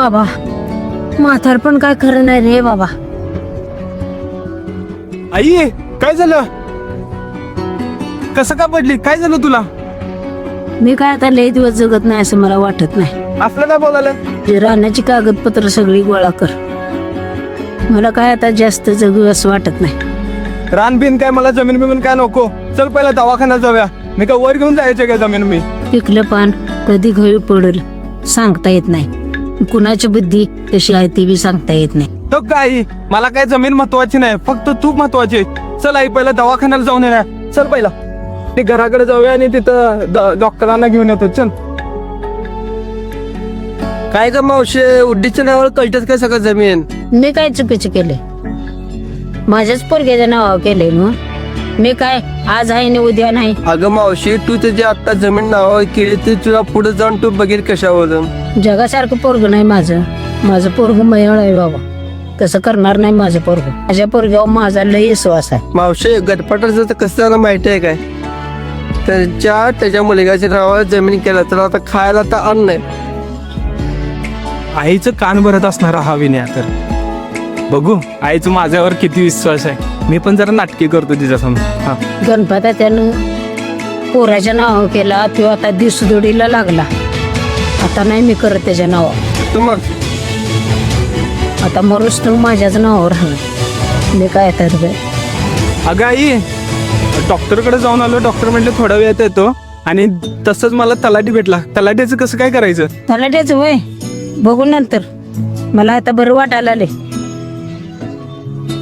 बाबा, म्हातारपण काय खरं नाही रे बाबा. आई काय झालं? कसं का पडली? काय झालं तुला? मी काय आता लय दिवस जगत नाही असं मला वाटत नाही. आपलं काय बोलायला? जे राहण्याची कागदपत्र सगळी गोळा कर. मला काय आता जास्त जगू असं वाटत नाही. रान बिन काय, मला जमीन बिमीन काय नको. चल पहिला दवाखान्यात जाऊया. मी काय वर घेऊन जायचे काय जमीन? मी पिकलं पान कधी घरी पडेल सांगता येत नाही. कुणाची बुद्धी कशी आहे ती बी सांगता येत नाही. तो काय, मला काय जमीन महत्वाची नाही, फक्त तू महत्वाची. चल आई पहिला दवाखान्याला जाऊन येऊया. चल पहिला ते घराकडे जाऊया आणि तिथं डॉक्टरांना घेऊन येतो. चल. काय ग मावशे, उड्डीच्या नावावर कळतात काय सगळं जमीन? मी काय चुकीचे केले? माझ्याच पोरग्याच्या नावावर केले मग. मी काय आज आहे आणि उद्या नाही. अगं मावशी, तू त्याची आता जमीन नावावर केली तर तुला पुढे जाऊन तू बघेल कशावर. जगासारखं पोरग नाही माझं. माझं पोरग मयाळ आहे बाबा. तसं करणार नाही माझं पोरग. माझ्या पोरग्यावर माझा लय विश्वास आहे. मावशे, गटपाटाचं तर कसं झालं माहिती आहे काय? त्याच्या मुलग्याच्या नावावर जमीन केला तर आता खायला तर अन्न नाही. आईचं कान भरत असणार हा विनया. तर बघू आईचं माझ्यावर किती विश्वास आहे. मी पण जरा नाटकी करतो तिच्यासमोर. हा गणपती त्यानं पोराच्या नावावर केला, तो आता दिसदोडीला लागला. आता नाही मी करत त्याच्या नावावर. तू मग आता मरूस तर माझ्याच नावावर राहणार. मी काय तर ग. अगं आई, डॉक्टरकडे जाऊन आलो. डॉक्टर म्हटले थोड्या वेळात येतो. आणि तसंच मला तलाठी भेटला. तलाठीचं कसं काय करायचं? तलाट्याच वय बघू नंतर. मला आता बरं वाटायला आले.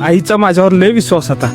आईचा माझ्यावर लय विश्वास आता.